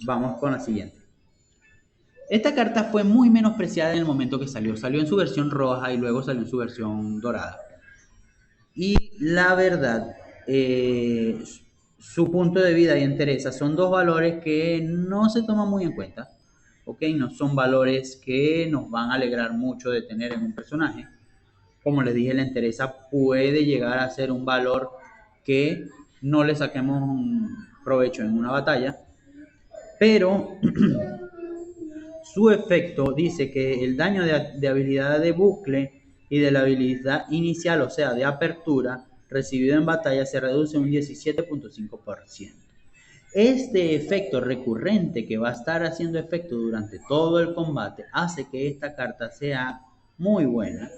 vamos con la siguiente. Esta carta fue muy menospreciada en el momento que salió. Salió en su versión roja y luego salió en su versión dorada. Y la verdad, su punto de vida y entereza son dos valores que no se toman muy en cuenta. ¿Ok? No son valores que nos van a alegrar mucho de tener en un personaje. Como les dije, la entereza puede llegar a ser un valor que no le saquemos un provecho en una batalla. Pero su efecto dice que el daño de habilidad de bucle y de la habilidad inicial, o sea, de apertura, recibido en batalla se reduce un 17.5%. Este efecto recurrente que va a estar haciendo efecto durante todo el combate hace que esta carta sea muy buena,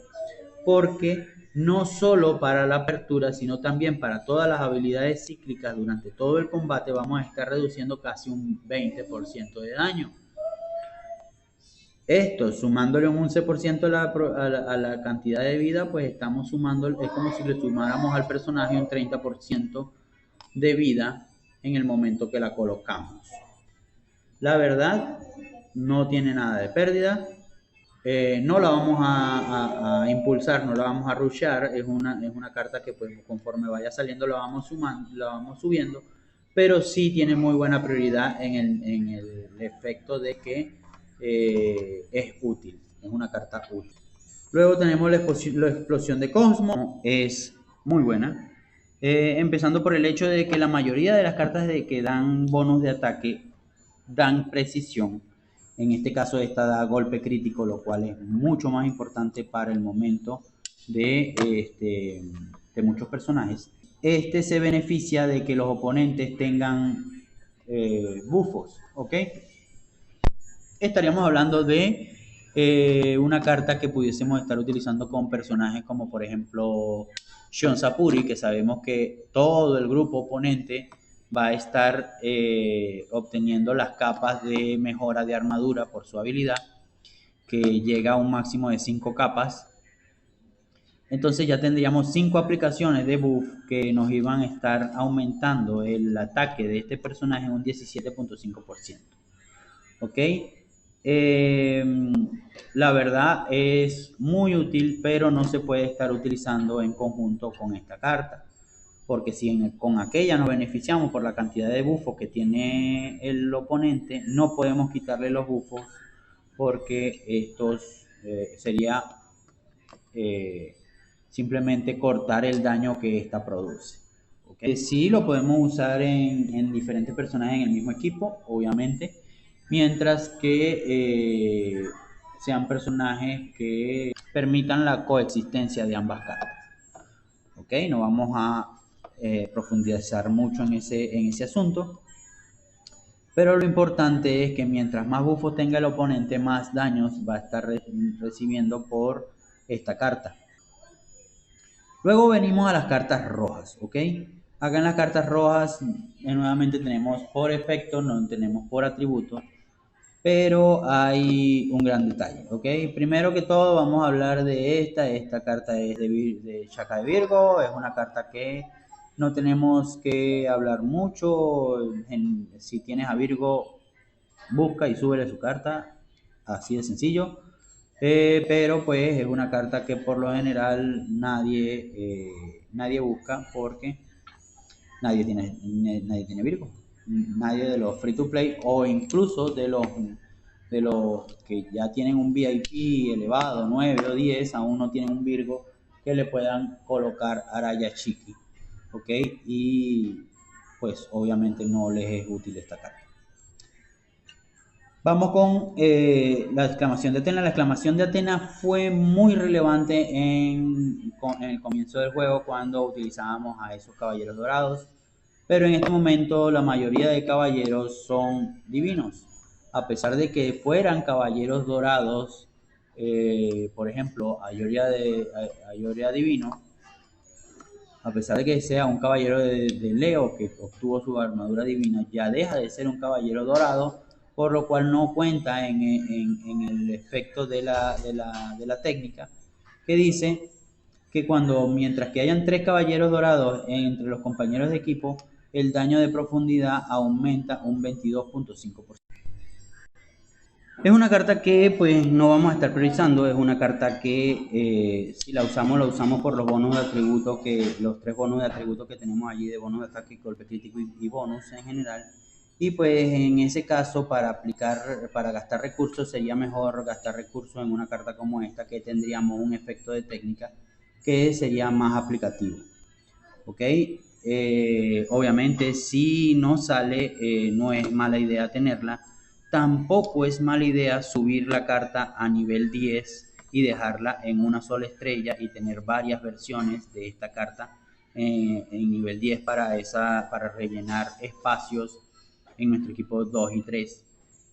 porque no solo para la apertura, sino también para todas las habilidades cíclicas durante todo el combate vamos a estar reduciendo casi un 20% de daño. Esto, sumándole un 11% a la cantidad de vida, pues estamos sumando, es como si le sumáramos al personaje un 30% de vida en el momento que la colocamos. La verdad, no tiene nada de pérdida. No la vamos a impulsar, no la vamos a rushear. Es una carta que pues, conforme vaya saliendo la vamos sumando, la vamos subiendo. Pero sí tiene muy buena prioridad en el efecto de que es útil. Es una carta útil. Luego tenemos la explosión de Cosmo. Es muy buena. Empezando por el hecho de que la mayoría de las cartas de que dan bonus de ataque dan precisión. En este caso esta da golpe crítico, lo cual es mucho más importante para el momento de muchos personajes. Este se beneficia de que los oponentes tengan buffos, ¿ok? Estaríamos hablando de una carta que pudiésemos estar utilizando con personajes como por ejemplo Shion Sapuri, que sabemos que todo el grupo oponente va a estar obteniendo las capas de mejora de armadura por su habilidad, que llega a un máximo de 5 capas. Entonces ya tendríamos 5 aplicaciones de buff que nos iban a estar aumentando el ataque de este personaje en un 17.5%. ¿Ok? La verdad es muy útil, pero no se puede estar utilizando en conjunto con esta carta. Porque si con aquella nos beneficiamos por la cantidad de buffos que tiene el oponente, no podemos quitarle los buffos porque estos sería simplemente cortar el daño que esta produce. ¿Okay? Sí, lo podemos usar en diferentes personajes en el mismo equipo, obviamente, mientras que sean personajes que permitan la coexistencia de ambas cartas. ¿Ok? No vamos a profundizar mucho en ese asunto, pero lo importante es que mientras más buffos tenga el oponente, más daños va a estar recibiendo por esta carta. Luego venimos a las cartas rojas, ¿ok? Acá en las cartas rojas nuevamente tenemos por efecto, no tenemos por atributo, pero hay un gran detalle, ¿ok? Primero que todo vamos a hablar de esta carta es de Chakra de Virgo, es una carta que no tenemos que hablar mucho, si tienes a Virgo, busca y súbele su carta, así de sencillo. Pero pues es una carta que por lo general nadie busca porque nadie tiene Virgo. Nadie de los free to play o incluso de los que ya tienen un VIP elevado, 9 o 10, aún no tienen un Virgo que le puedan colocar Araya Chiqui. ¿Ok? Y pues obviamente no les es útil esta carta. Vamos con la exclamación de Atena. La exclamación de Atena fue muy relevante en el comienzo del juego cuando utilizábamos a esos caballeros dorados. Pero en este momento la mayoría de caballeros son divinos. A pesar de que fueran caballeros dorados, por ejemplo, Ayoria Divino, a pesar de que sea un caballero de Leo que obtuvo su armadura divina, ya deja de ser un caballero dorado, por lo cual no cuenta en el efecto de la técnica, que dice que mientras que hayan 3 caballeros dorados entre los compañeros de equipo, el daño de profundidad aumenta un 22.5%. Es una carta que pues no vamos a estar priorizando, es una carta que si la usamos por los bonos de atributo, los 3 bonos de atributo que tenemos allí, de bonos de ataque, golpe crítico y bonus en general. Y pues en ese caso para gastar recursos sería mejor gastar recursos en una carta como esta, que tendríamos un efecto de técnica que sería más aplicativo. ¿Ok? Obviamente si no sale, no es mala idea tenerla. Tampoco es mala idea subir la carta a nivel 10 y dejarla en una sola estrella y tener varias versiones de esta carta en nivel 10 para rellenar espacios en nuestro equipo 2 y 3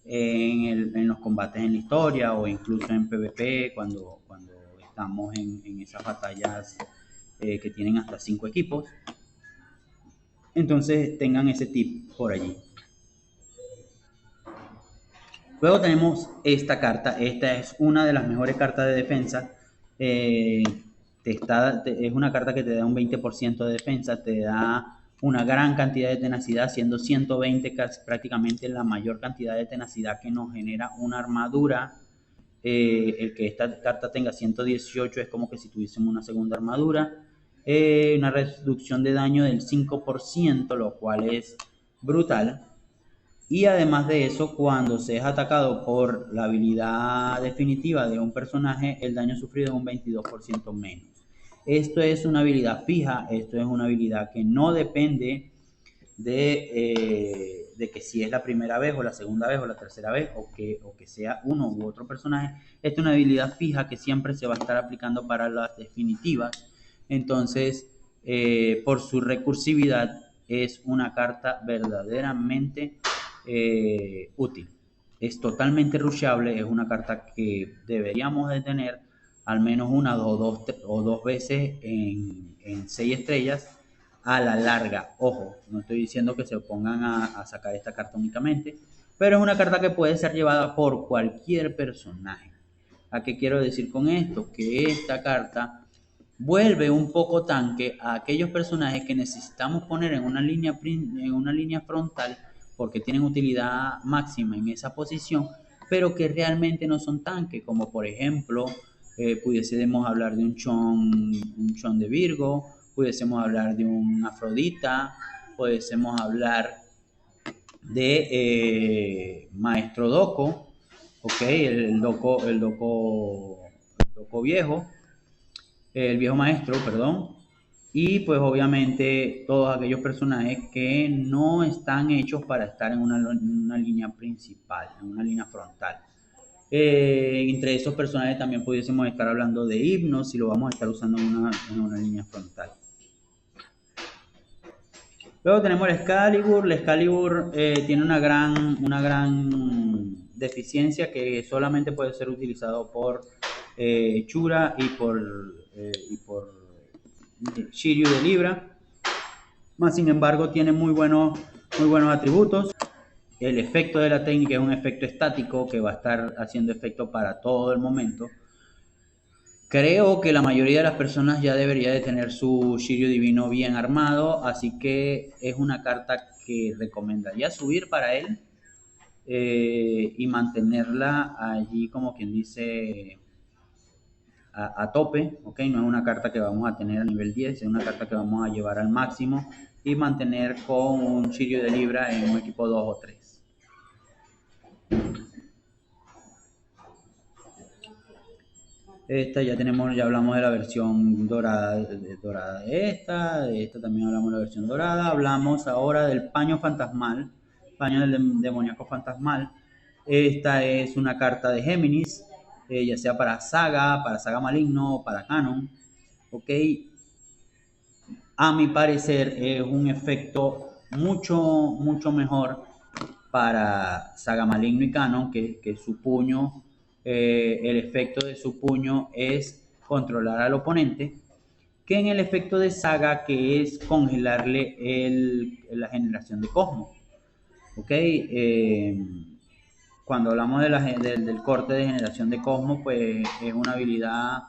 en los combates en la historia o incluso en PvP cuando estamos en esas batallas que tienen hasta 5 equipos. Entonces tengan ese tip por allí. Luego tenemos esta carta. Esta es una de las mejores cartas de defensa. Es una carta que te da un 20% de defensa, te da una gran cantidad de tenacidad, siendo 120 prácticamente la mayor cantidad de tenacidad que nos genera una armadura. El que esta carta tenga 118 es como que si tuviésemos una segunda armadura. Una reducción de daño del 5%, lo cual es brutal. Y además de eso, cuando se es atacado por la habilidad definitiva de un personaje, el daño sufrido es un 22% menos. Esto es una habilidad fija, esto es una habilidad que no depende de que si es la primera vez o la segunda vez o la tercera vez o que sea uno u otro personaje. Esta es una habilidad fija que siempre se va a estar aplicando para las definitivas. Entonces, por su recursividad, es una carta verdaderamente útil. Es totalmente rushable, es una carta que deberíamos de tener al menos una o dos veces en 6 estrellas a la larga. Ojo, no estoy diciendo que se pongan a sacar esta carta únicamente, pero es una carta que puede ser llevada por cualquier personaje. ¿A qué quiero decir con esto? Que esta carta vuelve un poco tanque a aquellos personajes que necesitamos poner en una línea frontal porque tienen utilidad máxima en esa posición, pero que realmente no son tanques, como por ejemplo, pudiésemos hablar de un Chon de Virgo, pudiésemos hablar de un Afrodita, pudiésemos hablar de Maestro Doko, ok, el Doko viejo, el viejo maestro, perdón, y pues obviamente todos aquellos personajes que no están hechos para estar en una línea principal, en una línea frontal. Entre esos personajes también pudiésemos estar hablando de Hypnos si lo vamos a estar usando en una línea frontal. Luego tenemos el Excalibur. El Excalibur tiene una gran deficiencia que solamente puede ser utilizado por Chura y por Shiryu de Libra. Más sin embargo tiene muy buenos atributos. El efecto de la técnica es un efecto estático que va a estar haciendo efecto para todo el momento. Creo que la mayoría de las personas ya debería de tener su Shiryu Divino bien armado, así que es una carta que recomendaría subir para él y mantenerla allí como quien dice a tope, ¿ok? No es una carta que vamos a tener a nivel 10, es una carta que vamos a llevar al máximo y mantener con un Shiryu de Libra en un equipo 2 o 3. Esta ya hablamos de la versión dorada de esta también hablamos de la versión dorada. Hablamos ahora del paño fantasmal, paño del demoníaco fantasmal. Esta es una carta de Géminis, ya sea para Saga Maligno o para Canon, ok. A mi parecer es un efecto mucho mejor para Saga Maligno y Canon que su puño. El efecto de su puño es controlar al oponente, que en el efecto de Saga, que es congelarle la generación de Cosmos. ¿Ok? Cuando hablamos del corte de generación de Cosmos, pues es una habilidad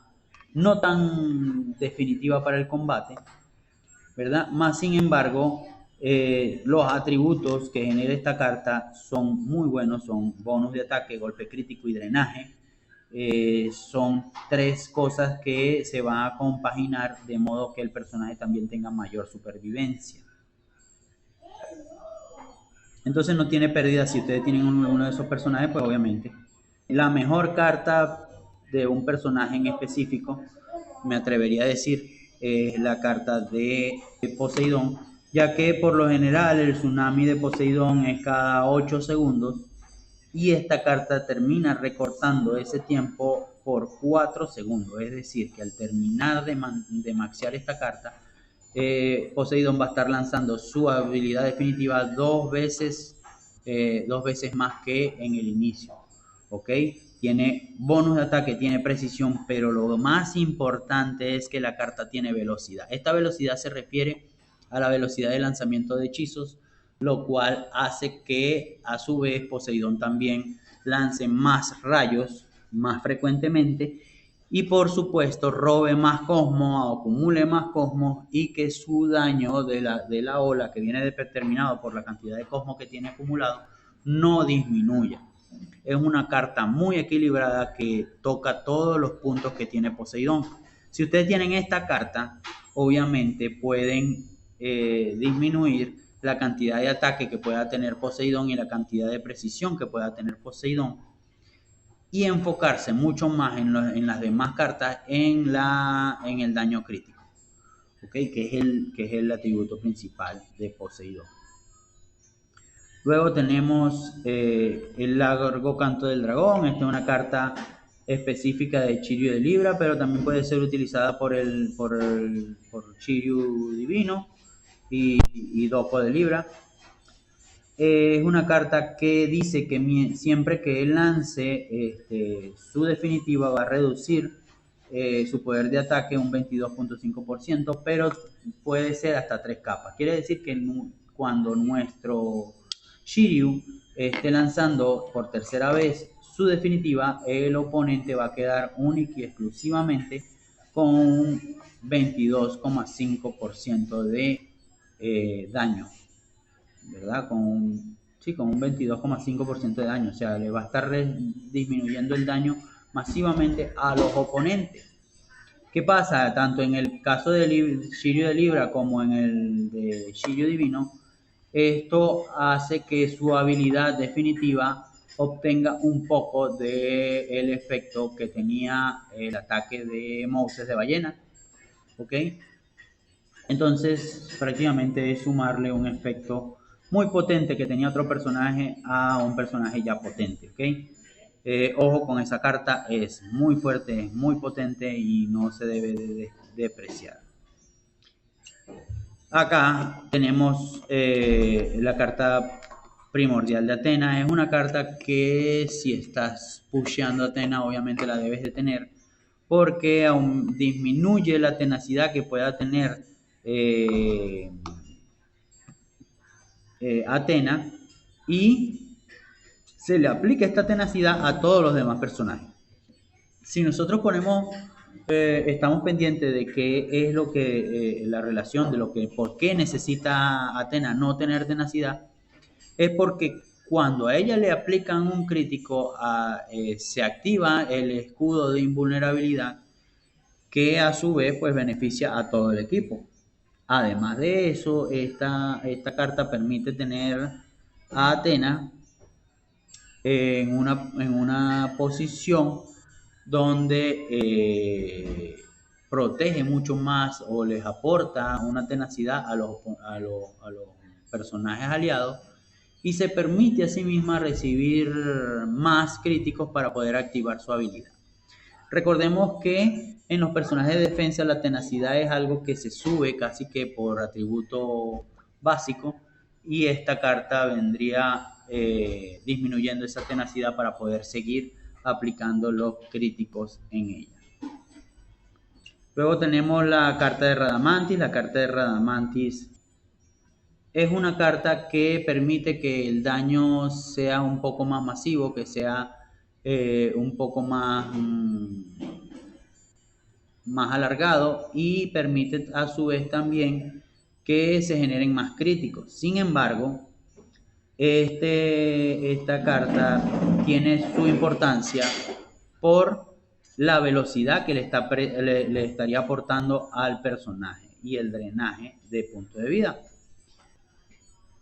no tan definitiva para el combate, ¿verdad? Más sin embargo, Los atributos que genera esta carta son muy buenos, son bonus de ataque, golpe crítico y drenaje. Son tres cosas que se van a compaginar de modo que el personaje también tenga mayor supervivencia. Entonces no tiene pérdida si ustedes tienen uno de esos personajes, pues obviamente. La mejor carta de un personaje en específico, me atrevería a decir, es la carta de Poseidón, ya que por lo general el tsunami de Poseidón es cada 8 segundos y esta carta termina recortando ese tiempo por 4 segundos. Es decir, que al terminar de maxear esta carta, Poseidón va a estar lanzando su habilidad definitiva dos veces más que en el inicio. ¿Ok? Tiene bonus de ataque, tiene precisión, pero lo más importante es que la carta tiene velocidad. Esta velocidad se refiere a la velocidad de lanzamiento de hechizos, lo cual hace que a su vez Poseidón también lance más rayos más frecuentemente y por supuesto robe más cosmos, acumule más cosmos y que su daño de la ola que viene determinado por la cantidad de cosmos que tiene acumulado no disminuya. Es una carta muy equilibrada que toca todos los puntos que tiene Poseidón. Si ustedes tienen esta carta, obviamente pueden disminuir la cantidad de ataque que pueda tener Poseidón y la cantidad de precisión que pueda tener Poseidón y enfocarse mucho más en las demás cartas en el daño crítico, ¿okay? que es el atributo principal de Poseidón. Luego tenemos el largo canto del dragón. Esta es una carta específica de Shiryu de Libra, pero también puede ser utilizada por Shiryu Divino y Dofo de Libra. Es una carta que dice que siempre que él lance su definitiva va a reducir su poder de ataque un 22.5%, pero puede ser hasta 3 capas. Quiere decir que cuando nuestro Shiryu esté lanzando por tercera vez su definitiva, el oponente va a quedar único y exclusivamente con un 22.5% de daño, ¿verdad? Con un 22.5% de daño, o sea, le va a estar disminuyendo el daño masivamente a los oponentes. ¿Qué pasa? Tanto en el caso de Shiryu de Libra como en el de Shiryu Divino, esto hace que su habilidad definitiva obtenga un poco del efecto que tenía el ataque de Moses de ballena, ¿ok? Entonces, prácticamente es sumarle un efecto muy potente que tenía otro personaje a un personaje ya potente, ¿ok? Ojo con esa carta, es muy fuerte, es muy potente y no se debe de depreciar. Acá tenemos la carta primordial de Atena. Es una carta que si estás pusheando a Atena, obviamente la debes de tener, porque aún disminuye la tenacidad que pueda tener Atena y se le aplica esta tenacidad a todos los demás personajes. Si nosotros estamos pendientes de qué es lo que la relación de por qué necesita Atena no tener tenacidad, es porque cuando a ella le aplican un crítico, se activa el escudo de invulnerabilidad que a su vez pues beneficia a todo el equipo. Además de eso, esta carta permite tener a Atena en una posición donde protege mucho más o les aporta una tenacidad a los personajes aliados y se permite a sí misma recibir más críticos para poder activar su habilidad. Recordemos que en los personajes de defensa la tenacidad es algo que se sube casi que por atributo básico y esta carta vendría disminuyendo esa tenacidad para poder seguir aplicando los críticos en ella. Luego tenemos la carta de Radamantis. La carta de Radamantis es una carta que permite que el daño sea un poco más masivo, que sea un poco más alargado y permite a su vez también que se generen más críticos. Sin embargo, esta carta tiene su importancia por la velocidad que le estaría aportando al personaje y el drenaje de punto de vida.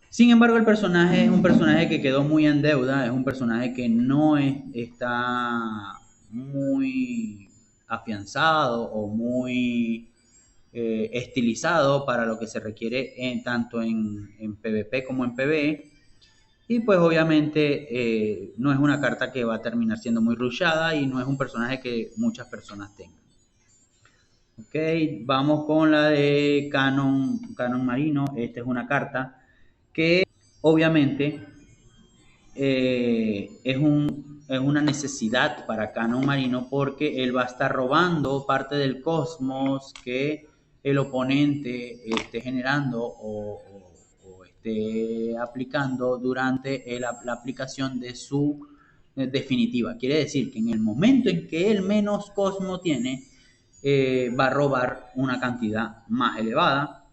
Sin embargo, el personaje es un personaje que quedó muy en deuda, es un personaje que no está muy afianzado o muy estilizado para lo que se requiere tanto en PvP como en PvE. Y pues obviamente no es una carta que va a terminar siendo muy rushada y no es un personaje que muchas personas tengan. Ok, vamos con la de Canon Marino. Esta es una carta que obviamente es una necesidad para Canon Marino porque él va a estar robando parte del cosmos que el oponente esté generando o esté aplicando durante la aplicación de su definitiva. Quiere decir que en el momento en que él menos cosmo tiene, va a robar una cantidad más elevada,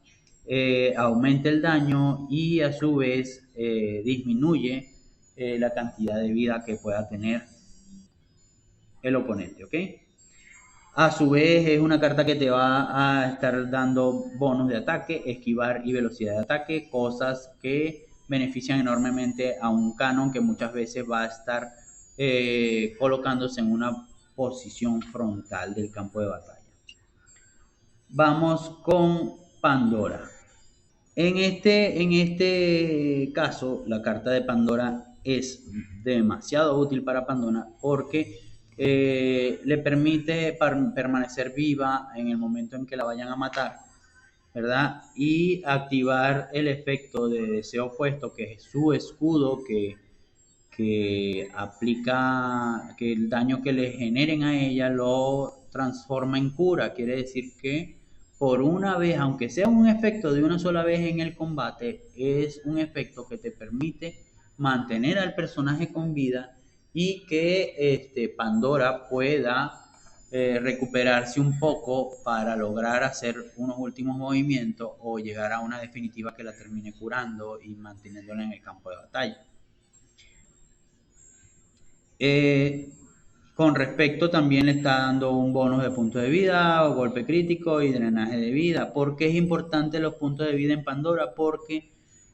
aumenta el daño y a su vez disminuye la cantidad de vida que pueda tener el oponente, ¿ok? A su vez es una carta que te va a estar dando bonos de ataque, esquivar y velocidad de ataque, cosas que benefician enormemente a un canon que muchas veces va a estar colocándose en una posición frontal del campo de batalla. Vamos con Pandora. En este caso, la carta de Pandora es demasiado útil para Pandora porque le permite permanecer viva en el momento en que la vayan a matar, ¿verdad? Y activar el efecto de deseo opuesto, que es su escudo que aplica, que el daño que le generen a ella lo transforma en cura. Quiere decir que por una vez, aunque sea un efecto de una sola vez en el combate, es un efecto que te permite mantener al personaje con vida y que Pandora pueda recuperarse un poco para lograr hacer unos últimos movimientos o llegar a una definitiva que la termine curando y manteniéndola en el campo de batalla. Con respecto también le está dando un bonus de puntos de vida, golpe crítico y drenaje de vida. ¿Por qué es importante los puntos de vida en Pandora? Porque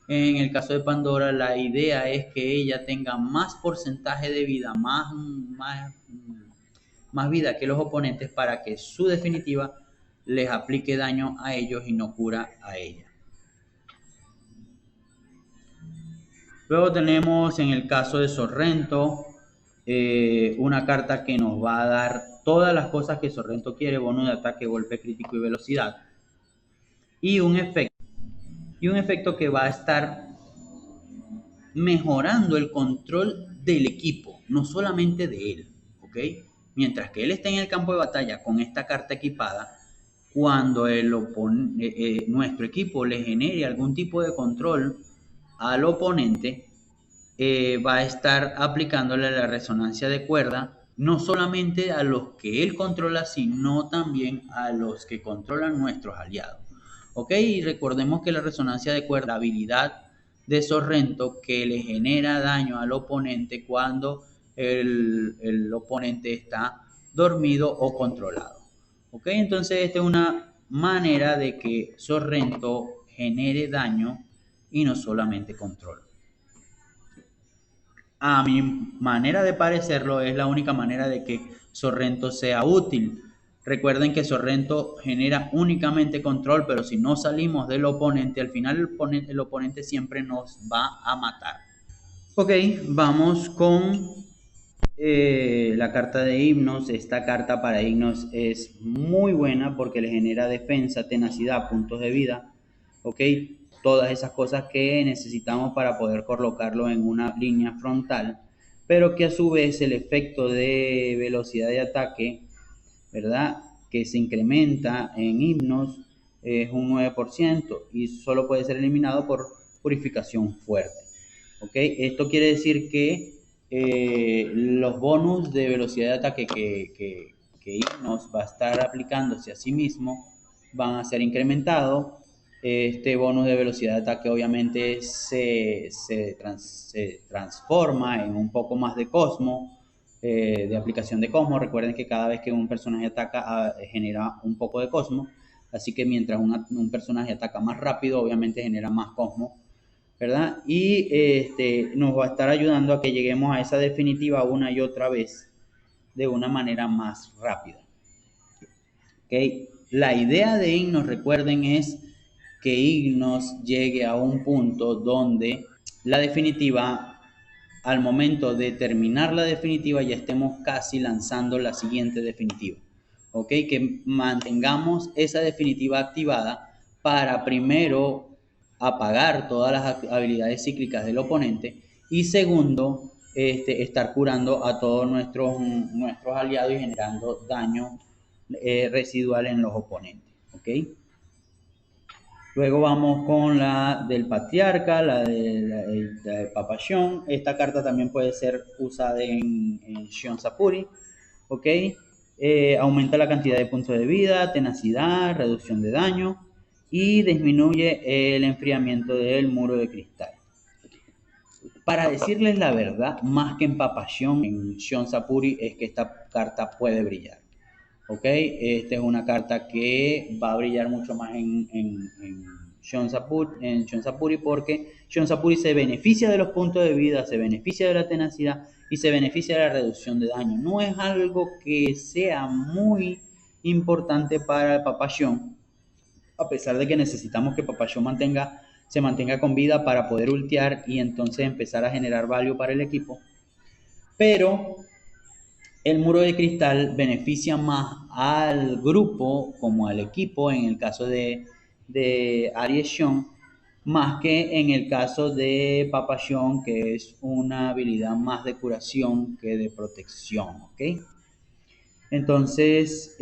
en el caso de Pandora la idea es que ella tenga más porcentaje de vida, más vida que los oponentes para que su definitiva les aplique daño a ellos y no cura a ella. Luego tenemos en el caso de Sorrento, una carta que nos va a dar todas las cosas que Sorrento quiere: bono de ataque, golpe crítico y velocidad. Y un efecto que va a estar mejorando el control del equipo, no solamente de él, ¿ok? Mientras que él esté en el campo de batalla con esta carta equipada, cuando nuestro equipo le genere algún tipo de control al oponente, va a estar aplicándole la resonancia de cuerda, no solamente a los que él controla, sino también a los que controlan nuestros aliados. ¿Ok? Y recordemos que la resonancia de cuerda, la habilidad de Sorrento que le genera daño al oponente cuando el oponente está dormido o controlado. ¿Ok? Entonces esta es una manera de que Sorrento genere daño y no solamente control. A mi manera de parecerlo, es la única manera de que Sorrento sea útil. Recuerden que Sorrento genera únicamente control, pero si no salimos del oponente, al final el oponente siempre nos va a matar. Ok, vamos con la carta de Himnos. Esta carta para Himnos es muy buena porque le genera defensa, tenacidad, puntos de vida. Ok, todas esas cosas que necesitamos para poder colocarlo en una línea frontal, pero que a su vez el efecto de velocidad de ataque, ¿verdad?, que se incrementa en Himnos es un 9% y solo puede ser eliminado por purificación fuerte. ¿Ok? Esto quiere decir que los bonus de velocidad de ataque que Himnos va a estar aplicándose a sí mismo van a ser incrementados Este bonus de velocidad de ataque obviamente se transforma en un poco más de Cosmo, de aplicación de Cosmo. Recuerden que cada vez que un personaje ataca genera un poco de Cosmo, así que mientras un personaje ataca más rápido, obviamente genera más Cosmo, ¿verdad? Y nos va a estar ayudando a que lleguemos a esa definitiva una y otra vez de una manera más rápida. ¿Okay? La idea de Ignos, recuerden, es que Ignos llegue a un punto donde la definitiva, al momento de terminar la definitiva, ya estemos casi lanzando la siguiente definitiva. ¿Ok? Que mantengamos esa definitiva activada para primero apagar todas las habilidades cíclicas del oponente y segundo, estar curando a todos nuestros aliados y generando daño residual en los oponentes. ¿Ok? Luego vamos con la del patriarca, la de Papayón. Esta carta también puede ser usada en Shion Sapuri. ¿Ok? Aumenta la cantidad de puntos de vida, tenacidad, reducción de daño y disminuye el enfriamiento del muro de cristal. Para decirles la verdad, más que en Papayón, en Shion Sapuri, es que esta carta puede brillar. ¿Ok? Esta es una carta que va a brillar mucho más en Shion Sapuri porque Shion Sapuri se beneficia de los puntos de vida, se beneficia de la tenacidad y se beneficia de la reducción de daño. No es algo que sea muy importante para el Papayón, a pesar de que necesitamos que Papayón se mantenga con vida para poder ultear y entonces empezar a generar value para el equipo. Pero el muro de cristal beneficia más al grupo como al equipo en el caso de Aries Shion, más que en el caso de Papayón, que es una habilidad más de curación que de protección. ¿Ok? Entonces,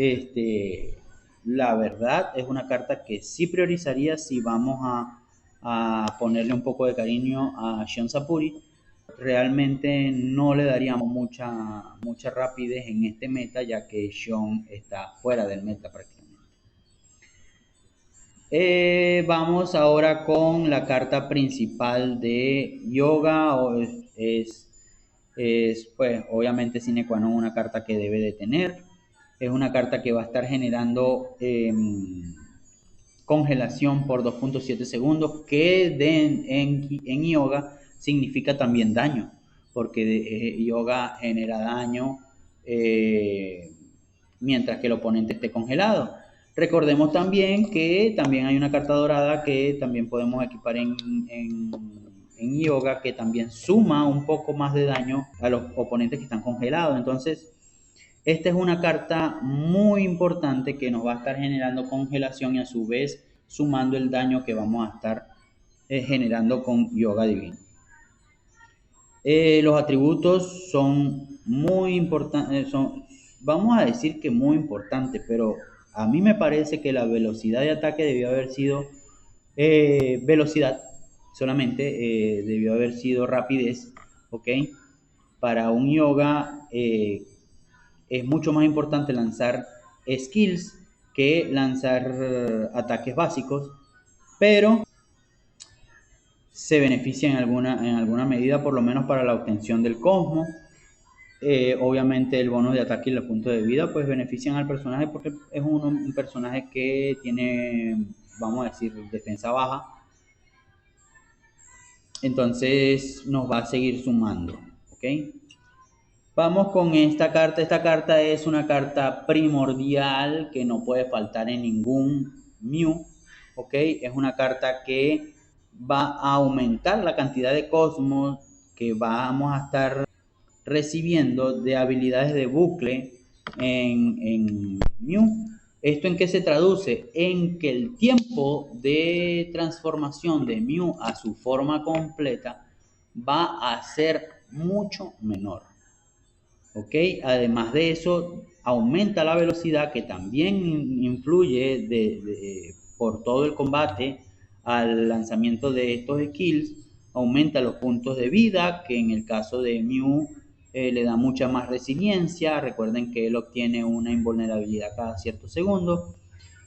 la verdad es una carta que sí priorizaría si vamos a ponerle un poco de cariño a Shion Sapuri. Realmente no le daríamos mucha rapidez en este meta, ya que Shion está fuera del meta prácticamente. Vamos ahora con la carta principal de Yoga. Pues obviamente sine qua non una carta que debe de tener. Es una carta que va a estar generando congelación por 2.7 segundos, que en yoga significa también daño, porque yoga genera daño mientras que el oponente esté congelado. Recordemos también que también hay una carta dorada que también podemos equipar en yoga, que también suma un poco más de daño a los oponentes que están congelados. Entonces, esta es una carta muy importante que nos va a estar generando congelación y a su vez sumando el daño que vamos a estar generando con Yoga Divino. Los atributos son muy importantes, vamos a decir que muy importantes, pero a mí me parece que la velocidad de ataque debió haber sido velocidad, solamente debió haber sido rapidez, ¿ok? Para un yoga es mucho más importante lanzar skills que lanzar ataques básicos, pero se beneficia en alguna medida, por lo menos para la obtención del cosmo. Obviamente el bono de ataque y los puntos de vida pues benefician al personaje porque es un personaje que tiene, vamos a decir, defensa baja. Entonces nos va a seguir sumando, ¿ok? Vamos con esta carta. Esta carta es una carta primordial que no puede faltar en ningún Mew, ¿ok? Es una carta que va a aumentar la cantidad de cosmos que vamos a estar recibiendo de habilidades de bucle en Mew. ¿Esto en qué se traduce? En que el tiempo de transformación de Mew a su forma completa va a ser mucho menor. ¿Ok? Además de eso, aumenta la velocidad que también influye por todo el combate al lanzamiento de estos skills. Aumenta los puntos de vida, que en el caso de Mew le da mucha más resiliencia. Recuerden que él obtiene una invulnerabilidad cada ciertos segundos.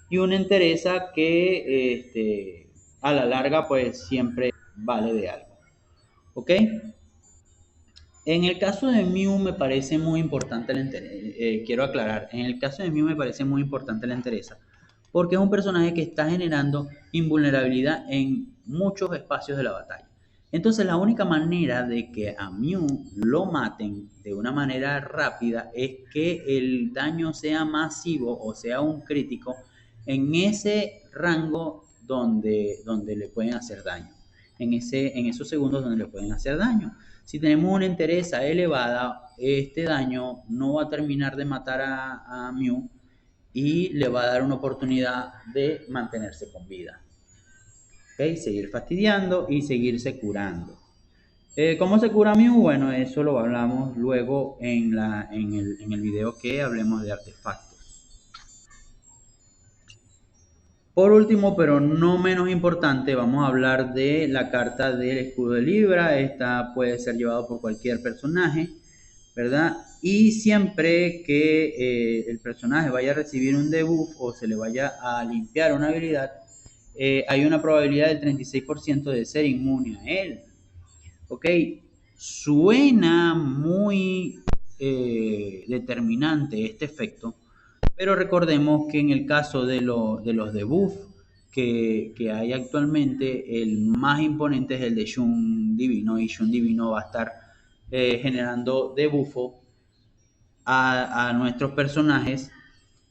Y una entereza que a la larga pues siempre vale de algo. ¿Ok? En el caso de Mew me parece muy importante la entereza. Quiero aclarar, en el caso de Mew me parece muy importante la entereza, porque es un personaje que está generando invulnerabilidad en muchos espacios de la batalla. Entonces la única manera de que a Mew lo maten de una manera rápida es que el daño sea masivo o sea un crítico en ese rango donde le pueden hacer daño, en esos segundos donde le pueden hacer daño. Si tenemos una entereza elevada, este daño no va a terminar de matar a Mew y le va a dar una oportunidad de mantenerse con vida. ¿Okay? Seguir fastidiando y seguirse curando. ¿Cómo se cura Mew? Bueno, eso lo hablamos luego en el video que hablemos de artefactos. Por último, pero no menos importante, vamos a hablar de la carta del escudo de Libra. Esta puede ser llevada por cualquier personaje, ¿verdad? Y siempre que el personaje vaya a recibir un debuff o se le vaya a limpiar una habilidad, hay una probabilidad del 36% de ser inmune a él. ¿Ok? Suena muy determinante este efecto, pero recordemos que en el caso de los debuff que hay actualmente, el más imponente es el de Shun Divino, y Shun Divino va a estar generando debuffo a nuestros personajes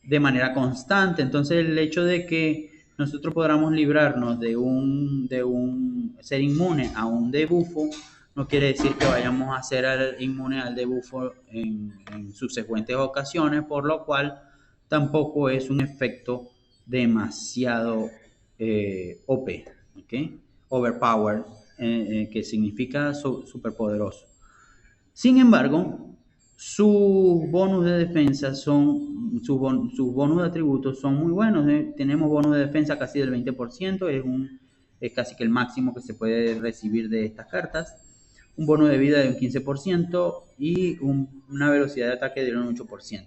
de manera constante. Entonces el hecho de que nosotros podamos librarnos de un ser inmune a un debuffo no quiere decir que vayamos a ser inmune al debuffo en subsecuentes ocasiones, por lo cual tampoco es un efecto demasiado OP, ¿okay? Overpowered, que significa superpoderoso. Sin embargo, sus bonus de defensa sus bonus de atributos son muy buenos. Tenemos bonus de defensa casi del 20%, es casi que el máximo que se puede recibir de estas cartas. Un bono de vida de un 15% y una velocidad de ataque de un 8%.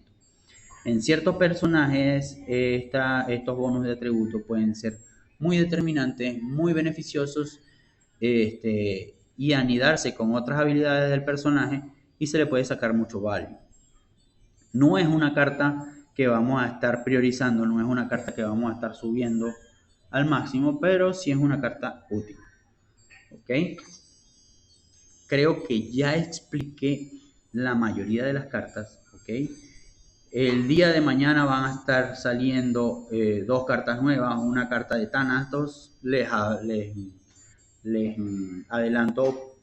En ciertos personajes, estos bonos de atributos pueden ser muy determinantes, muy beneficiosos, y anidarse con otras habilidades del personaje y se le puede sacar mucho value. No es una carta que vamos a estar priorizando, no es una carta que vamos a estar subiendo al máximo, pero sí es una carta útil. ¿Ok? Creo que ya expliqué la mayoría de las cartas. ¿Ok? El día de mañana van a estar saliendo dos cartas nuevas, una carta de Thanatos. Les adelanto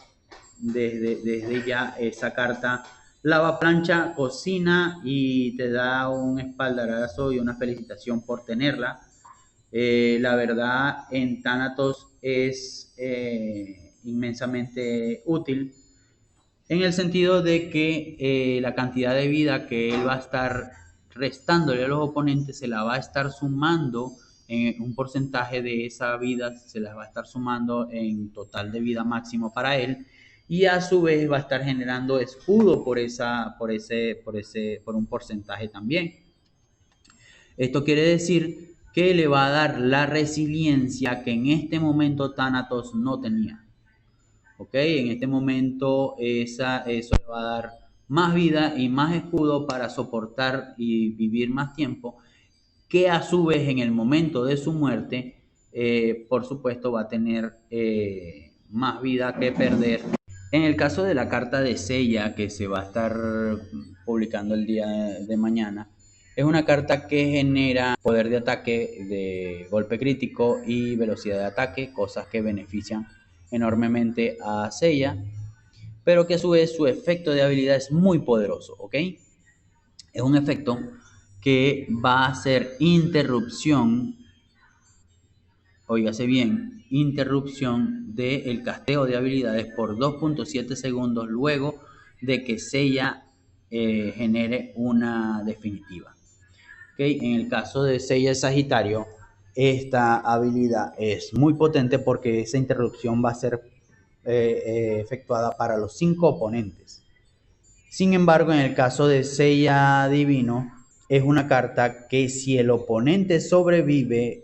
desde ya esa carta. Lava, plancha, cocina y te da un espaldarazo y una felicitación por tenerla. La verdad, en Thanatos es inmensamente útil en el sentido de que la cantidad de vida que él va a estar restándole a los oponentes se la va a estar sumando en un porcentaje de esa vida, se la va a estar sumando en total de vida máximo para él, y a su vez va a estar generando escudo por un porcentaje también. Esto quiere decir que le va a dar la resiliencia que en este momento Thanatos no tenía. ¿Ok? En este momento eso le va a dar más vida y más escudo para soportar y vivir más tiempo, que a su vez en el momento de su muerte, por supuesto, va a tener más vida que perder. En el caso de la carta de Seiya, que se va a estar publicando el día de mañana, es una carta que genera poder de ataque de golpe crítico y velocidad de ataque, cosas que benefician enormemente a Seiya, pero que a su vez su efecto de habilidad es muy poderoso, ¿ok? Es un efecto que va a hacer interrupción, óigase bien, interrupción del casteo de habilidades por 2.7 segundos luego de que Seiya genere una definitiva. ¿Okay? En el caso de Seiya Sagitario, esta habilidad es muy potente porque esa interrupción va a ser efectuada para los 5 oponentes. Sin embargo, en el caso de Seiya Divino, es una carta que si el oponente sobrevive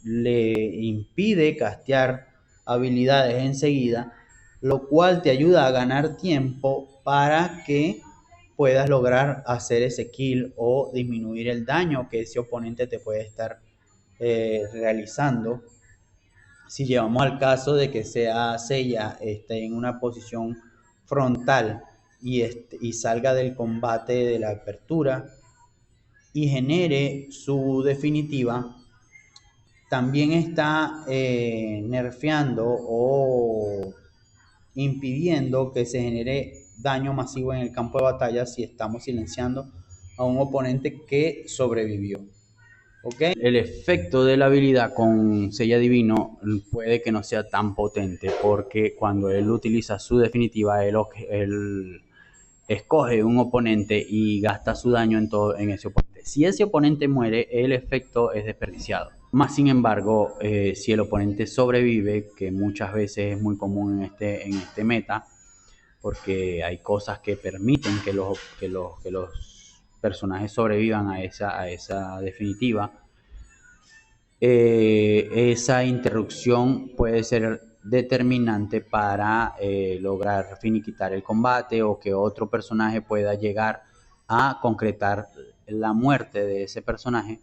le impide castear habilidades enseguida, lo cual te ayuda a ganar tiempo para que puedas lograr hacer ese kill o disminuir el daño que ese oponente te puede estar realizando. Si llevamos al caso de que sea Seiya esté en una posición frontal y salga del combate de la apertura y genere su definitiva, también está nerfeando o impidiendo que se genere daño masivo en el campo de batalla si estamos silenciando a un oponente que sobrevivió. ¿Okay? El efecto de la habilidad con Sella Divino puede que no sea tan potente, porque cuando él utiliza su definitiva, él escoge un oponente y gasta su daño en ese oponente. Si ese oponente muere, el efecto es desperdiciado. Más sin embargo, si el oponente sobrevive, que muchas veces es muy común en este meta, porque hay cosas que permiten que los personajes sobrevivan a esa definitiva, esa interrupción puede ser determinante para lograr finiquitar el combate o que otro personaje pueda llegar a concretar la muerte de ese personaje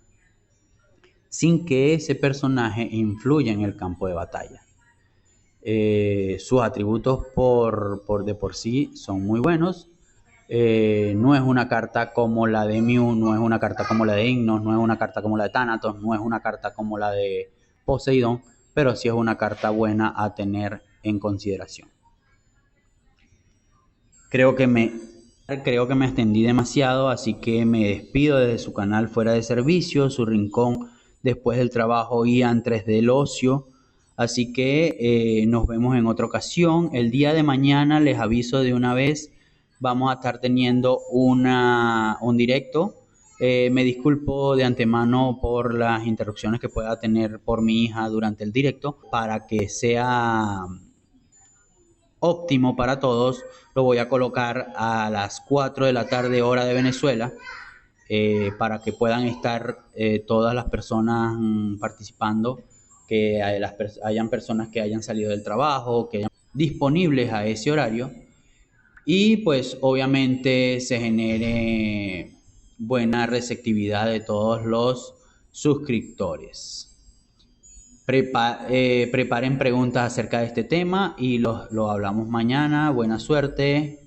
sin que ese personaje influya en el campo de batalla. Sus atributos de por sí son muy buenos. No es una carta como la de Mew, no es una carta como la de Ignos, no es una carta como la de Thanatos, no es una carta como la de Poseidón, pero sí es una carta buena a tener en consideración. Creo que me extendí demasiado, así que me despido desde su canal Fuera de Servicio, su rincón después del trabajo y antes del ocio. Así que nos vemos en otra ocasión. El día de mañana, les aviso de una vez, vamos a estar teniendo un directo. Me disculpo de antemano por las interrupciones que pueda tener por mi hija durante el directo. Para que sea óptimo para todos, lo voy a colocar a las 4 de la tarde hora de Venezuela, para que puedan estar todas las personas participando, que hayan personas que hayan salido del trabajo, que hayan disponibles a ese horario, y pues obviamente se genere buena receptividad de todos los suscriptores. Preparen preguntas acerca de este tema y lo hablamos mañana. Buena suerte.